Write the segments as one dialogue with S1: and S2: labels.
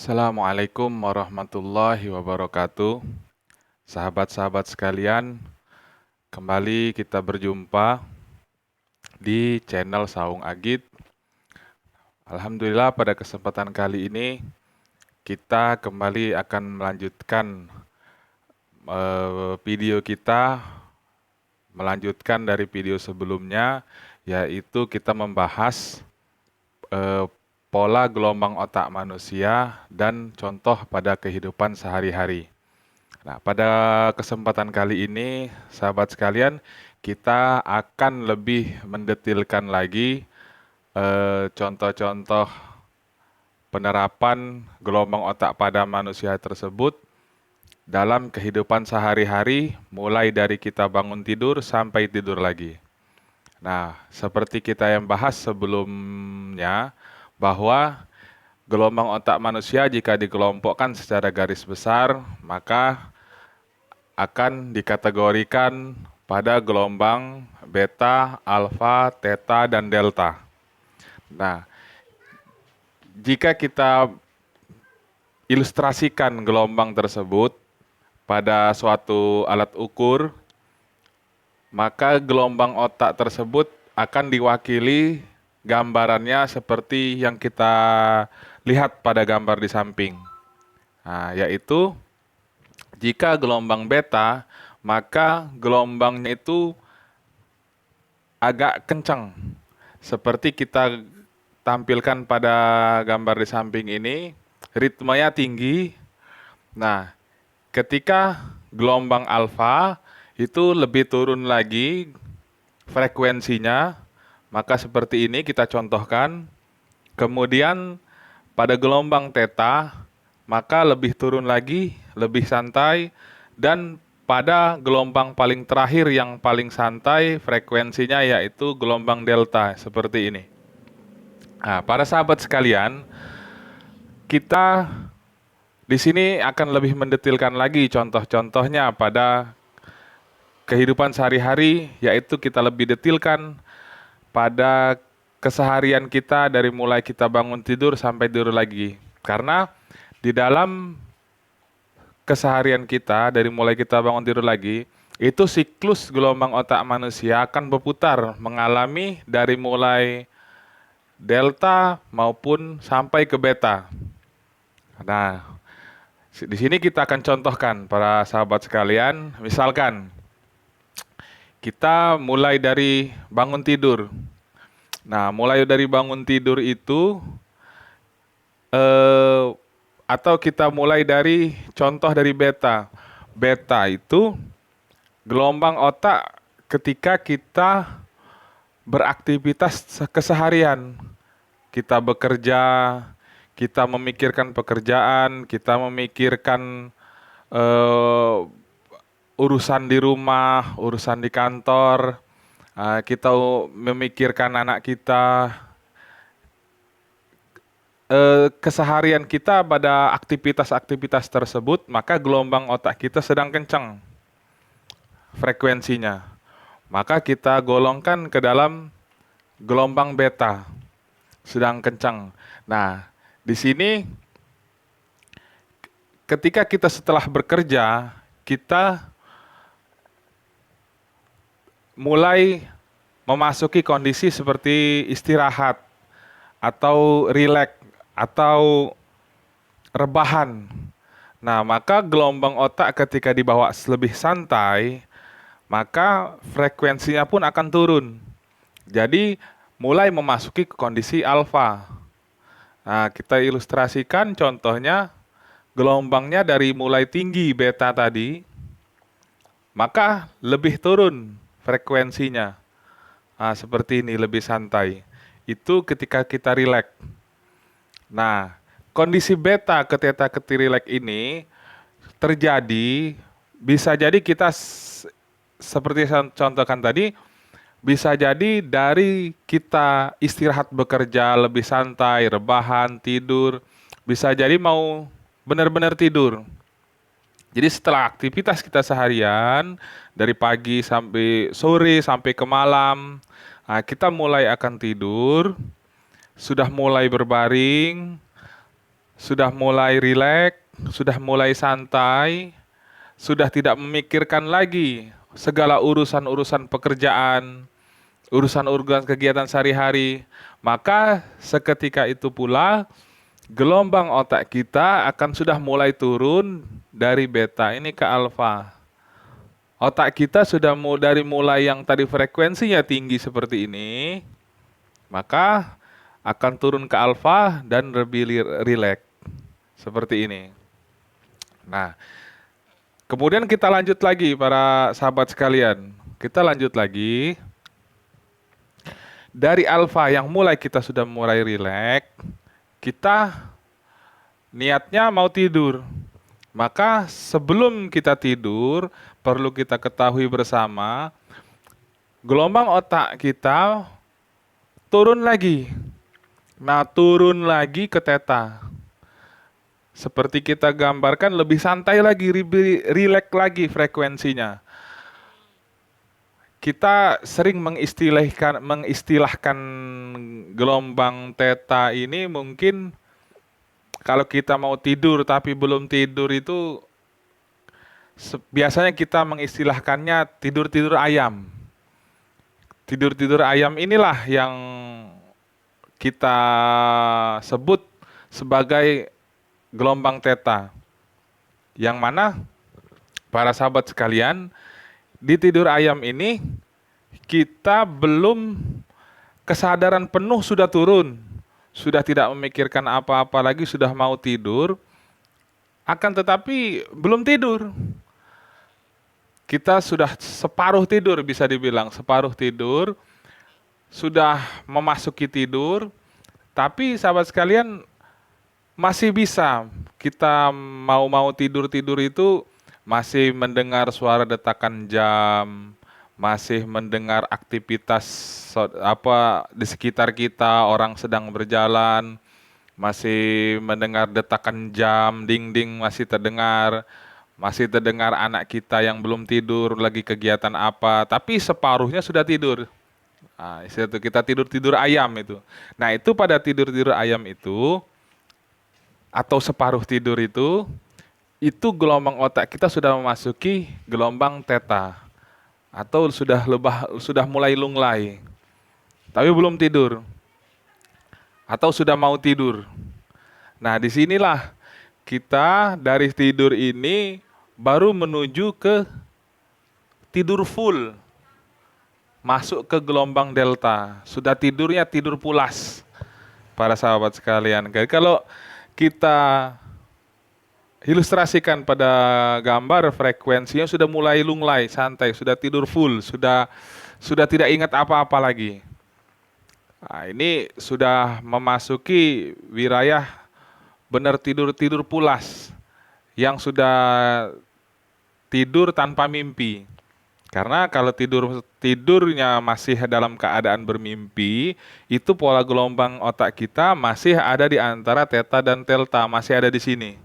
S1: Assalamualaikum warahmatullahi wabarakatuh. Sahabat-sahabat sekalian, kembali kita berjumpa di channel Saung Agit. Alhamdulillah pada kesempatan kali ini kita kembali akan melanjutkan video kita, melanjutkan dari video sebelumnya, yaitu kita membahas eh, pola gelombang otak manusia dan contoh pada kehidupan sehari-hari. Nah, pada kesempatan kali ini, sahabat sekalian, kita akan lebih mendetilkan lagi contoh-contoh penerapan gelombang otak pada manusia tersebut dalam kehidupan sehari-hari, mulai dari kita bangun tidur sampai tidur lagi. Nah, seperti kita yang bahas sebelumnya, bahwa gelombang otak manusia jika dikelompokkan secara garis besar, maka akan dikategorikan pada gelombang beta, alfa, theta, dan delta. Nah, jika kita ilustrasikan gelombang tersebut pada suatu alat ukur, maka gelombang otak tersebut akan diwakili gambarannya seperti yang kita lihat pada gambar di samping. Nah, yaitu jika gelombang beta, maka gelombangnya itu agak kencang. Seperti kita tampilkan pada gambar di samping ini, ritmenya tinggi. Nah, ketika gelombang alfa itu lebih turun lagi frekuensinya, maka seperti ini kita contohkan. Kemudian pada gelombang theta, maka lebih turun lagi, lebih santai, dan pada gelombang paling terakhir yang paling santai frekuensinya yaitu gelombang delta seperti ini. Nah, para sahabat sekalian, kita di sini akan lebih mendetilkan lagi contoh-contohnya pada kehidupan sehari-hari, yaitu kita lebih detilkan pada keseharian kita dari mulai kita bangun tidur sampai tidur lagi. Karena di dalam keseharian kita dari mulai kita bangun tidur lagi, itu siklus gelombang otak manusia akan berputar mengalami dari mulai delta maupun sampai ke beta. Nah, di sini kita akan contohkan para sahabat sekalian, misalkan kita mulai dari bangun tidur. Nah, mulai dari bangun tidur itu eh, atau kita mulai dari contoh dari beta. Beta itu gelombang otak ketika kita beraktivitas keseharian. Kita bekerja, kita memikirkan pekerjaan, kita memikirkan eh, urusan di rumah, urusan di kantor, kita memikirkan anak kita, keseharian kita pada aktivitas-aktivitas tersebut, maka gelombang otak kita sedang kencang frekuensinya. Maka kita golongkan ke dalam gelombang beta, sedang kencang. Nah, di sini ketika kita setelah bekerja, kita mulai memasuki kondisi seperti istirahat atau rileks atau rebahan. Nah, maka gelombang otak ketika dibawa lebih santai, maka frekuensinya pun akan turun. Jadi, mulai memasuki ke kondisi alfa. Nah, kita ilustrasikan contohnya gelombangnya dari mulai tinggi beta tadi, maka lebih turun frekuensinya. Nah, seperti ini lebih santai. Itu ketika kita rileks. Nah, kondisi beta ke theta ke rileks ini terjadi, bisa jadi kita seperti saya contohkan tadi, bisa jadi dari kita istirahat bekerja lebih santai, rebahan, tidur, bisa jadi mau benar-benar tidur. Jadi setelah aktivitas kita seharian, dari pagi sampai sore sampai ke malam, nah, kita mulai akan tidur, sudah mulai berbaring, sudah mulai rileks, sudah mulai santai, sudah tidak memikirkan lagi segala urusan-urusan pekerjaan, urusan-urusan kegiatan sehari-hari, maka seketika itu pula gelombang otak kita akan sudah mulai turun dari beta ini ke alfa. Otak kita sudah dari mulai yang tadi frekuensinya tinggi seperti ini, maka akan turun ke alfa dan lebih rileks seperti ini. Nah, kemudian kita lanjut lagi para sahabat sekalian. Kita lanjut lagi. Dari alfa yang mulai kita sudah mulai rileks, kita niatnya mau tidur. Maka sebelum kita tidur, perlu kita ketahui bersama, gelombang otak kita turun lagi. Nah, turun lagi ke theta. Seperti kita gambarkan, lebih santai lagi, rileks lagi frekuensinya. Kita sering mengistilahkan gelombang theta ini mungkin kalau kita mau tidur tapi belum tidur itu biasanya kita mengistilahkannya tidur-tidur ayam. Tidur-tidur ayam inilah yang kita sebut sebagai gelombang theta. Yang mana para sahabat sekalian, di tidur ayam ini kita belum kesadaran penuh sudah turun. Sudah tidak memikirkan apa-apa lagi, sudah mau tidur. Akan tetapi belum tidur. Kita sudah separuh tidur, bisa dibilang separuh tidur. Sudah memasuki tidur. Tapi sahabat sekalian, masih bisa kita mau tidur-tidur itu masih mendengar suara detakan jam, masih mendengar aktivitas di sekitar kita, orang sedang berjalan, masih mendengar detakan jam, ding-ding masih terdengar anak kita yang belum tidur lagi kegiatan apa, tapi separuhnya sudah tidur. Nah, itu kita tidur-tidur ayam itu. Nah, itu pada tidur-tidur ayam itu atau separuh tidur itu gelombang otak kita sudah memasuki gelombang theta atau sudah mulai lunglai, tapi belum tidur atau sudah mau tidur. Nah, disinilah kita dari tidur ini baru menuju ke tidur full, masuk ke gelombang delta. Sudah tidurnya tidur pulas, para sahabat sekalian. Jadi kalau kita ilustrasikan pada gambar, frekuensinya sudah mulai lunglai, santai, sudah tidur full, sudah tidak ingat apa-apa lagi. Nah, ini sudah memasuki wilayah benar tidur pulas, yang sudah tidur tanpa mimpi. Karena kalau tidurnya masih dalam keadaan bermimpi, itu pola gelombang otak kita masih ada di antara theta dan delta, masih ada di sini.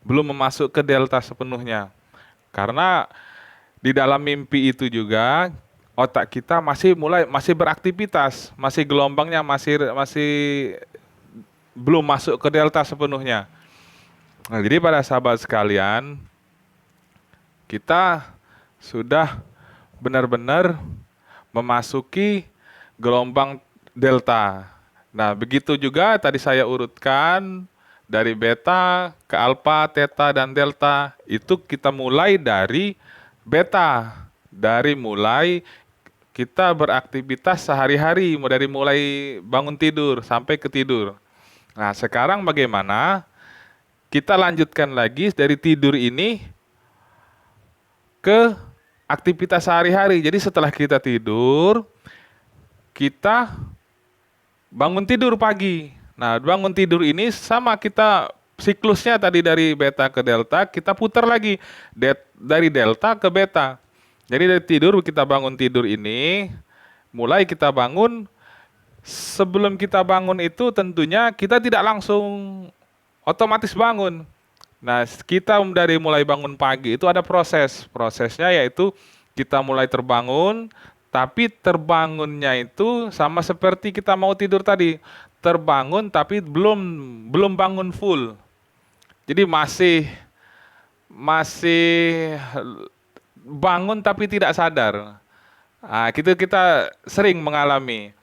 S1: Belum masuk ke delta sepenuhnya. Karena di dalam mimpi itu juga otak kita masih beraktivitas, masih gelombangnya masih belum masuk ke delta sepenuhnya. Nah, jadi pada sahabat sekalian, kita sudah benar-benar memasuki gelombang delta. Nah, begitu juga tadi saya urutkan dari beta ke alfa, theta, dan delta. Itu kita mulai dari beta. Dari mulai kita beraktivitas sehari-hari, dari mulai bangun tidur sampai ke tidur. Nah, sekarang bagaimana? Kita lanjutkan lagi dari tidur ini ke aktivitas sehari-hari. Jadi setelah kita tidur, kita bangun tidur pagi. Nah, bangun tidur ini sama kita siklusnya tadi dari beta ke delta, kita putar lagi dari delta ke beta. Jadi dari tidur, kita bangun tidur ini, mulai kita bangun, sebelum kita bangun itu tentunya kita tidak langsung otomatis bangun. Nah, kita dari mulai bangun pagi itu ada prosesnya, yaitu kita mulai terbangun, tapi terbangunnya itu sama seperti kita mau tidur tadi, terbangun tapi belum bangun full. Jadi masih masih bangun tapi tidak sadar. Nah, kita sering mengalami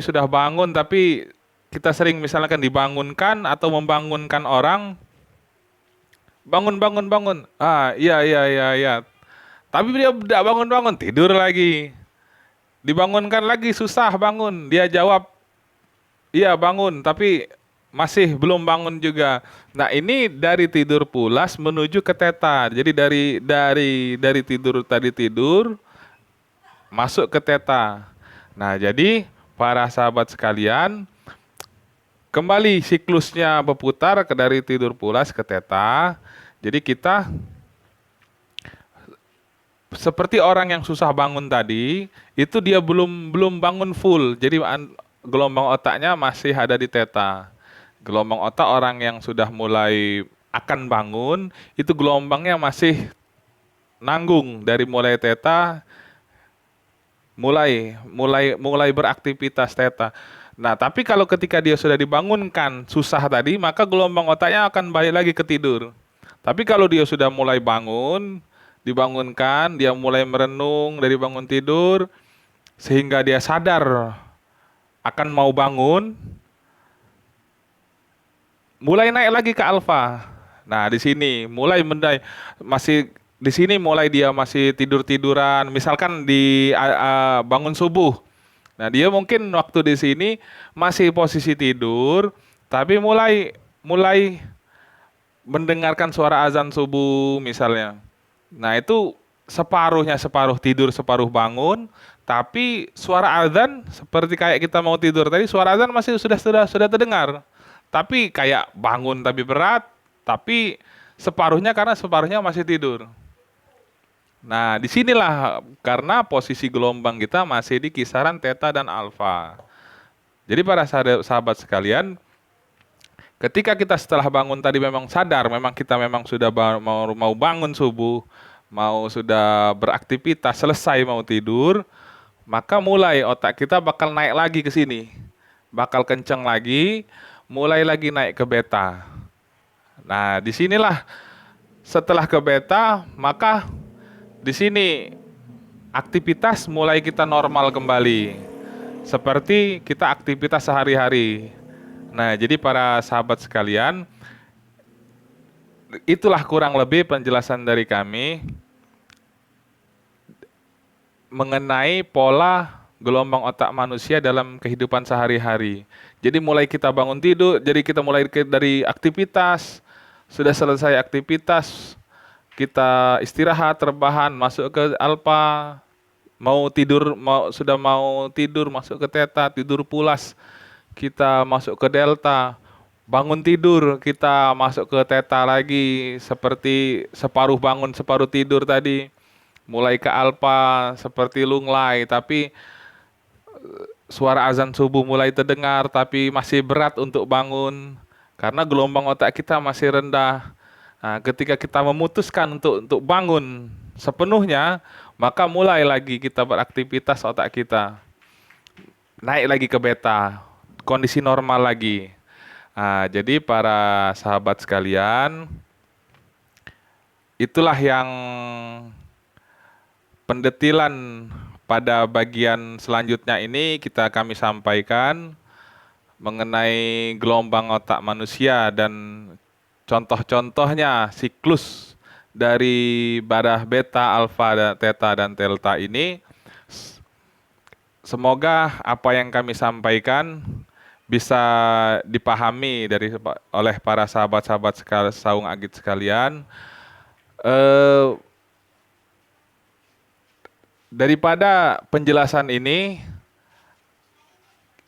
S1: sudah bangun tapi kita sering misalkan dibangunkan atau membangunkan orang, bangun bangun bangun. Ah, iya iya iya iya. Tapi dia tidak bangun bangun, tidur lagi. Dibangunkan lagi susah bangun. Dia jawab, iya bangun, tapi masih belum bangun juga. Nah, ini dari tidur pulas menuju ke teta. Jadi dari tidur tadi tidur masuk ke teta. Nah, jadi para sahabat sekalian, kembali siklusnya berputar ke dari tidur pulas ke teta. Jadi kita seperti orang yang susah bangun tadi, itu dia belum belum bangun full. Jadi gelombang otaknya masih ada di teta. Gelombang otak orang yang sudah mulai akan bangun, itu gelombangnya masih nanggung dari mulai teta, mulai beraktivitas teta. Nah, tapi kalau ketika dia sudah dibangunkan susah tadi, maka gelombang otaknya akan balik lagi ke tidur. Tapi kalau dia sudah mulai bangun, dibangunkan, dia mulai merenung dari bangun tidur, sehingga dia sadar akan mau bangun, mulai naik lagi ke alfa. Nah, di sini masih di sini mulai dia masih tidur-tiduran, misalkan di bangun subuh. Nah, dia mungkin waktu di sini masih posisi tidur, tapi mulai mulai mendengarkan suara azan subuh misalnya. Nah, itu separuh tidur, separuh bangun, tapi suara azan seperti kayak kita mau tidur tadi, suara azan masih sudah terdengar. Tapi kayak bangun tapi berat, tapi separuhnya karena separuhnya masih tidur. Nah, disinilah karena posisi gelombang kita masih di kisaran theta dan alfa. Jadi para sahabat sekalian, ketika kita setelah bangun tadi memang sadar, memang kita memang sudah mau bangun subuh, mau sudah beraktivitas, selesai mau tidur, maka mulai otak kita bakal naik lagi ke sini. Bakal kenceng lagi, mulai lagi naik ke beta. Nah, disinilah setelah ke beta, maka di sini aktivitas mulai kita normal kembali. Seperti kita aktivitas sehari-hari. Nah, jadi para sahabat sekalian, itulah kurang lebih penjelasan dari kami mengenai pola gelombang otak manusia dalam kehidupan sehari-hari. Jadi mulai kita bangun tidur, jadi kita mulai dari aktivitas, sudah selesai aktivitas, kita istirahat, rebahan, masuk ke alfa, sudah mau tidur, masuk ke theta, tidur pulas, kita masuk ke delta, bangun tidur, kita masuk ke theta lagi, seperti separuh bangun, separuh tidur tadi, mulai ke alfa seperti lunglai, tapi suara azan subuh mulai terdengar, tapi masih berat untuk bangun, karena gelombang otak kita masih rendah. Nah, ketika kita memutuskan untuk bangun sepenuhnya, maka mulai lagi kita beraktivitas otak kita. Naik lagi ke beta, kondisi normal lagi. Nah, jadi para sahabat sekalian, itulah yang pendetilan pada bagian selanjutnya ini kami sampaikan mengenai gelombang otak manusia dan contoh-contohnya siklus dari barah beta, alfa, theta, dan delta ini. Semoga apa yang kami sampaikan bisa dipahami oleh para sahabat-sahabat Saung Agit sekalian. Daripada penjelasan ini,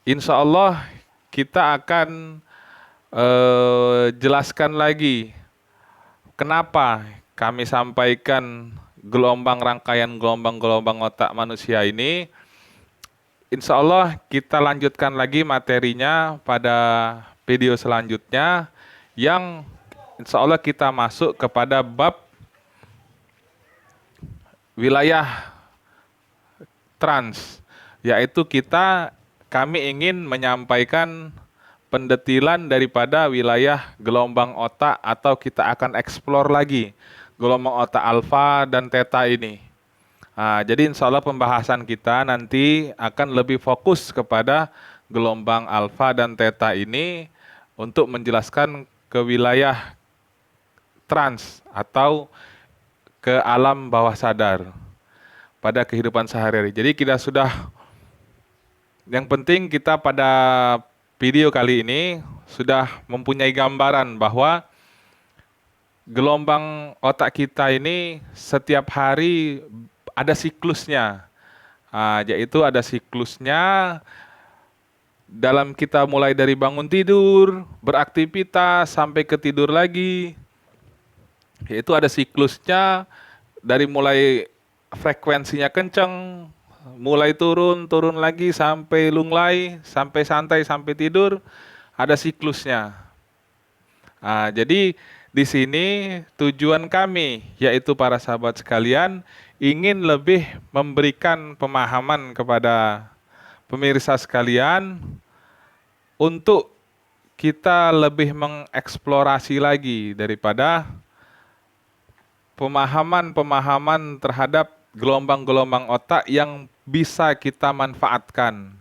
S1: insya Allah kita akan jelaskan lagi kenapa kami sampaikan rangkaian gelombang-gelombang otak manusia ini. Insya Allah kita lanjutkan lagi materinya pada video selanjutnya yang insya Allah kita masuk kepada bab wilayah trans, yaitu kami ingin menyampaikan pendetilan daripada wilayah gelombang otak, atau kita akan eksplor lagi gelombang otak alfa dan theta ini. Jadi insya Allah pembahasan kita nanti akan lebih fokus kepada gelombang alfa dan theta ini untuk menjelaskan ke wilayah trans atau ke alam bawah sadar pada kehidupan sehari-hari. Jadi yang penting kita pada video kali ini sudah mempunyai gambaran bahwa gelombang otak kita ini setiap hari ada siklusnya. Yaitu ada siklusnya dalam kita mulai dari bangun tidur, beraktivitas, sampai ke tidur lagi. Yaitu ada siklusnya dari mulai frekuensinya kencang, mulai turun lagi sampai lunglai, sampai santai, sampai tidur, ada siklusnya. Jadi di sini tujuan kami, yaitu para sahabat sekalian, ingin lebih memberikan pemahaman kepada pemirsa sekalian untuk kita lebih mengeksplorasi lagi daripada pemahaman-pemahaman terhadap gelombang-gelombang otak yang bisa kita manfaatkan.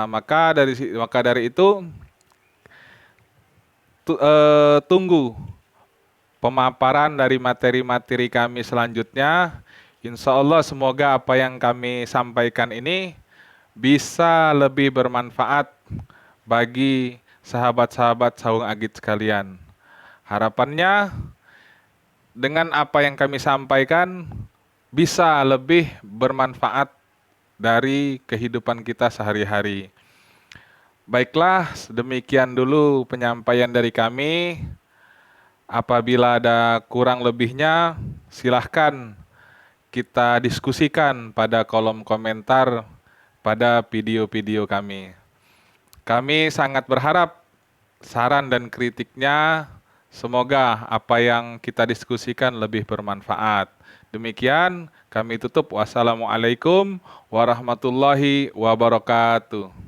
S1: Maka dari itu tunggu pemaparan dari materi-materi kami selanjutnya. Insya Allah semoga apa yang kami sampaikan ini bisa lebih bermanfaat bagi sahabat-sahabat Saung Agit sekalian. Harapannya dengan apa yang kami sampaikan bisa lebih bermanfaat dari kehidupan kita sehari-hari. Baiklah, demikian dulu penyampaian dari kami. Apabila ada kurang lebihnya, silahkan kita diskusikan pada kolom komentar pada video-video kami. Kami sangat berharap saran dan kritiknya, semoga apa yang kita diskusikan lebih bermanfaat. Demikian kami tutup. Wassalamualaikum warahmatullahi wabarakatuh.